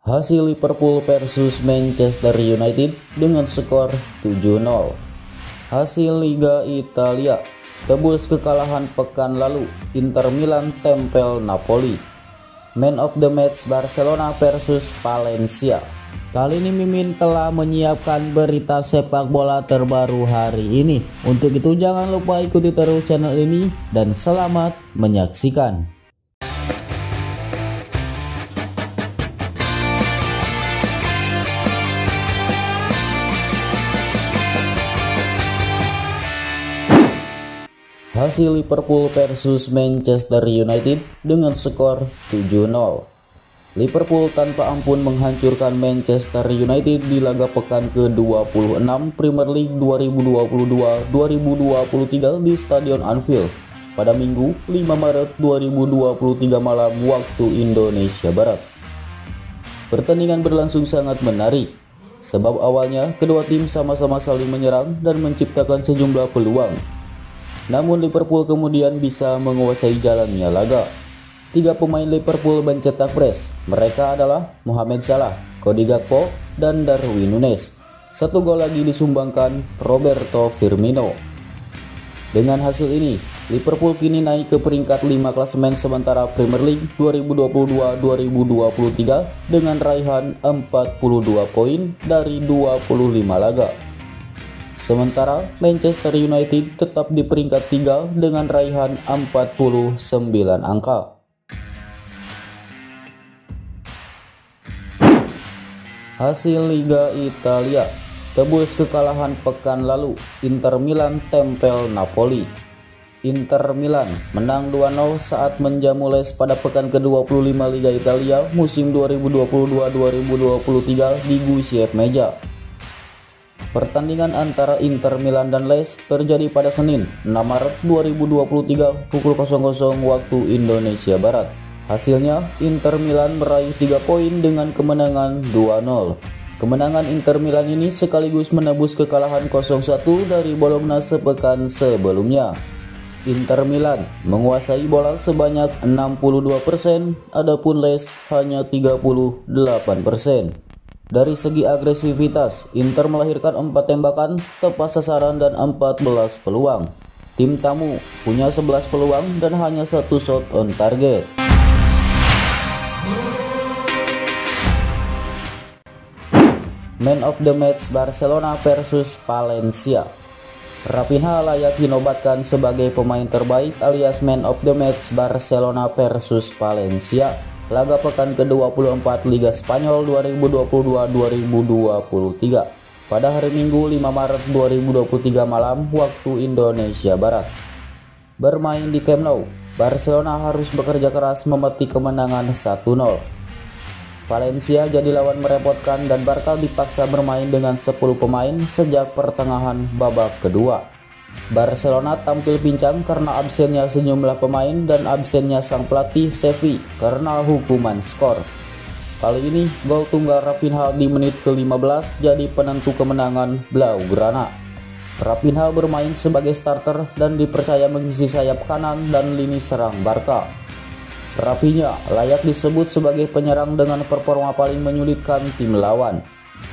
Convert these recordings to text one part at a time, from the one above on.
Hasil Liverpool versus Manchester United dengan skor 7-0. Hasil Liga Italia, tebus kekalahan pekan lalu, Inter Milan tempel Napoli. Man of the match Barcelona versus Valencia. Kali ini Mimin telah menyiapkan berita sepak bola terbaru hari ini. Untuk itu jangan lupa ikuti terus channel ini dan selamat menyaksikan. Hasil Liverpool versus Manchester United dengan skor 7-0. Liverpool tanpa ampun menghancurkan Manchester United di laga pekan ke-26 Premier League 2022-2023 di Stadion Anfield pada Minggu 5 Maret 2023 malam waktu Indonesia Barat. Pertandingan berlangsung sangat menarik, sebab awalnya kedua tim sama-sama saling menyerang dan menciptakan sejumlah peluang. Namun Liverpool kemudian bisa menguasai jalannya laga. Tiga pemain Liverpool mencetak brace. Mereka adalah Mohamed Salah, Cody Gakpo, dan Darwin Núñez. Satu gol lagi disumbangkan Roberto Firmino. Dengan hasil ini, Liverpool kini naik ke peringkat 5 klasemen sementara Premier League 2022-2023 dengan raihan 42 poin dari 25 laga. Sementara Manchester United tetap di peringkat 3 dengan raihan 49 angka. Hasil Liga Italia, tebus kekalahan pekan lalu, Inter Milan tempel Napoli. Inter Milan menang 2-0 saat menjamu les pada pekan ke-25 Liga Italia musim 2022-2023 di Giuseppe Meazza. Pertandingan antara Inter Milan dan Les terjadi pada Senin 6 Maret 2023 pukul 00 waktu Indonesia Barat. Hasilnya, Inter Milan meraih 3 poin dengan kemenangan 2-0. Kemenangan Inter Milan ini sekaligus menebus kekalahan 0-1 dari Bologna sepekan sebelumnya. Inter Milan menguasai bola sebanyak 62%, adapun Les hanya 38%. Dari segi agresivitas, Inter melahirkan 4 tembakan, tepat sasaran dan 14 peluang. Tim tamu punya 11 peluang dan hanya 1 shot on target. Man of the match Barcelona versus Valencia. Raphinha layak dinobatkan sebagai pemain terbaik alias man of the match Barcelona versus Valencia. Laga pekan ke-24 Liga Spanyol 2022-2023 pada hari Minggu 5 Maret 2023 malam waktu Indonesia Barat. Bermain di Camp Nou, Barcelona harus bekerja keras memetik kemenangan 1-0. Valencia jadi lawan merepotkan dan Barca dipaksa bermain dengan 10 pemain sejak pertengahan babak kedua. Barcelona tampil pincang karena absennya sejumlah pemain dan absennya sang pelatih Xavi karena hukuman skor. Kali ini gol tunggal Raphinha di menit ke-15 jadi penentu kemenangan Blaugrana. Raphinha bermain sebagai starter dan dipercaya mengisi sayap kanan dan lini serang Barca. Raphinha layak disebut sebagai penyerang dengan performa paling menyulitkan tim lawan.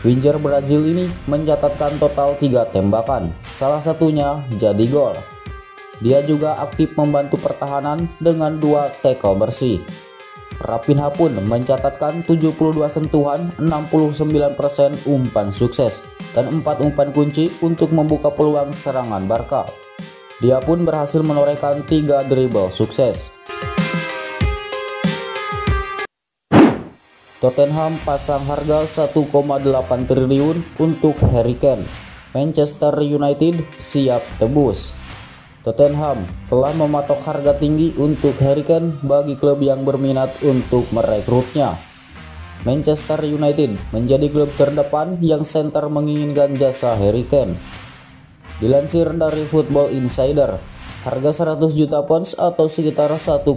Winger Brazil ini mencatatkan total 3 tembakan, salah satunya jadi gol. Dia juga aktif membantu pertahanan dengan 2 tackle bersih. Raphinha pun mencatatkan 72 sentuhan, 69% umpan sukses, dan 4 umpan kunci untuk membuka peluang serangan Barca. Dia pun berhasil menorehkan 3 dribble sukses. Tottenham pasang harga 1,8 triliun untuk Harry Kane. Manchester United siap tebus. Tottenham telah mematok harga tinggi untuk Harry Kane bagi klub yang berminat untuk merekrutnya. Manchester United menjadi klub terdepan yang center menginginkan jasa Harry Kane. Dilansir dari Football Insider, harga 100 juta pounds atau sekitar 1,8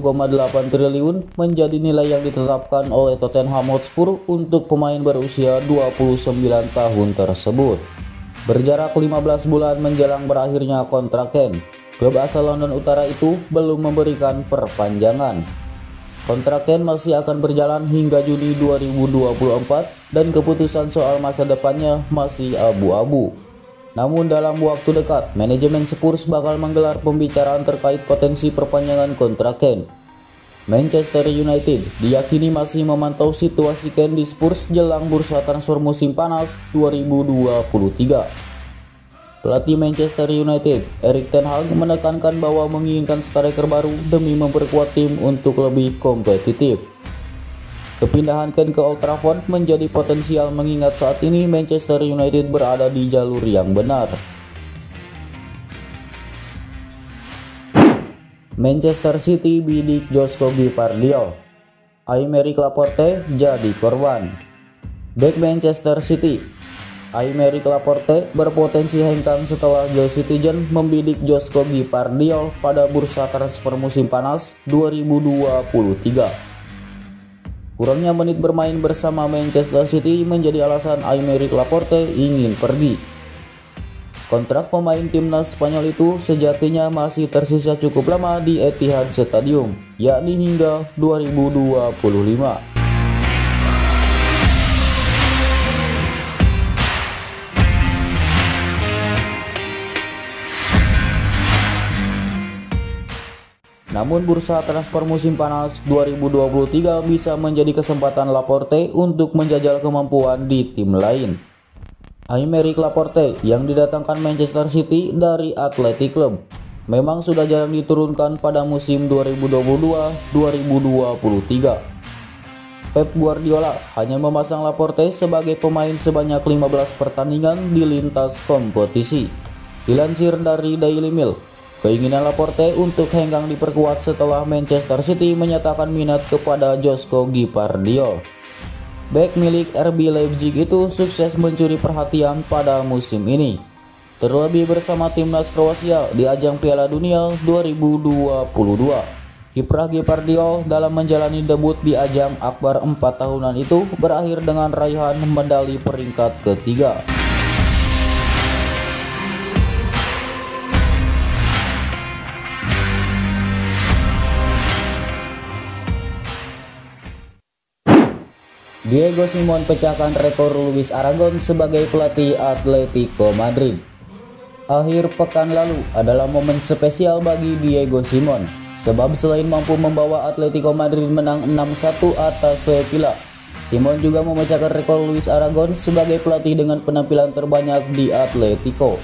triliun menjadi nilai yang ditetapkan oleh Tottenham Hotspur untuk pemain berusia 29 tahun tersebut. Berjarak 15 bulan menjelang berakhirnya kontrak Kane, klub asal London Utara itu belum memberikan perpanjangan. Kontrak Kane masih akan berjalan hingga Juni 2024 dan keputusan soal masa depannya masih abu-abu. Namun dalam waktu dekat, manajemen Spurs bakal menggelar pembicaraan terkait potensi perpanjangan kontrak Kane. Manchester United diyakini masih memantau situasi Kane di Spurs jelang bursa transfer musim panas 2023. Pelatih Manchester United, Erik ten Hag, menekankan bahwa menginginkan striker baru demi memperkuat tim untuk lebih kompetitif. Kepindahan Kane ke Old Trafford menjadi potensial mengingat saat ini Manchester United berada di jalur yang benar. Manchester City bidik Joško Gvardiol. Aymeric Laporte jadi korban. Bek Manchester City Aymeric Laporte berpotensi hengkang setelah The Citizen membidik Joško Gvardiol pada bursa transfer musim panas 2023. Kurangnya menit bermain bersama Manchester City menjadi alasan Aymeric Laporte ingin pergi. Kontrak pemain timnas Spanyol itu sejatinya masih tersisa cukup lama di Etihad Stadium, yakni hingga 2025. Namun bursa transfer musim panas 2023 bisa menjadi kesempatan Laporte untuk menjajal kemampuan di tim lain. Aymeric Laporte yang didatangkan Manchester City dari Athletic Club memang sudah jarang diturunkan pada musim 2022-2023. Pep Guardiola hanya memasang Laporte sebagai pemain sebanyak 15 pertandingan di lintas kompetisi. Dilansir dari Daily Mail, keinginan Laporte untuk hengkang diperkuat setelah Manchester City menyatakan minat kepada Joško Gvardiol. Bek milik RB Leipzig itu sukses mencuri perhatian pada musim ini, terlebih bersama timnas Kroasia di ajang Piala Dunia 2022. Kiprah Gvardiol dalam menjalani debut di ajang akbar 4 tahunan itu berakhir dengan raihan medali peringkat ketiga. Diego Simon pecahkan rekor Luis Aragon sebagai pelatih Atletico Madrid. Akhir pekan lalu adalah momen spesial bagi Diego Simon, sebab selain mampu membawa Atletico Madrid menang 6-1 atas Sevilla, Simon juga memecahkan rekor Luis Aragon sebagai pelatih dengan penampilan terbanyak di Atletico,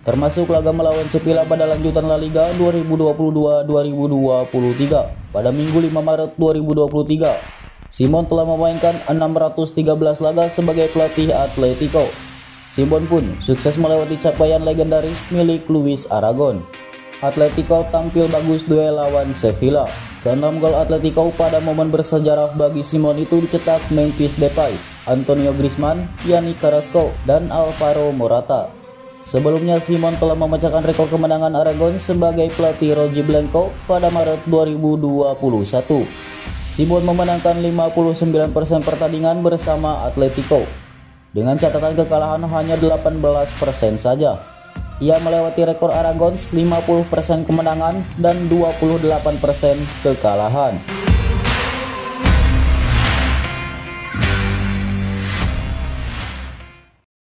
termasuk laga melawan Sevilla pada lanjutan La Liga 2022-2023 pada Minggu 5 Maret 2023. Simon telah memainkan 613 laga sebagai pelatih Atletico. Simon pun sukses melewati capaian legendaris milik Luis Aragon. Atletico tampil bagus duel lawan Sevilla. Ke-6 gol Atletico pada momen bersejarah bagi Simon itu dicetak Memphis Depay, Antonio Griezmann, Yannick Carrasco, dan Alvaro Morata. Sebelumnya Simon telah memecahkan rekor kemenangan Aragon sebagai pelatih Rogi Blanco pada Maret 2021. Simon memenangkan 59% pertandingan bersama Atletico, dengan catatan kekalahan hanya 18% saja. Ia melewati rekor Aragon 50% kemenangan dan 28% kekalahan.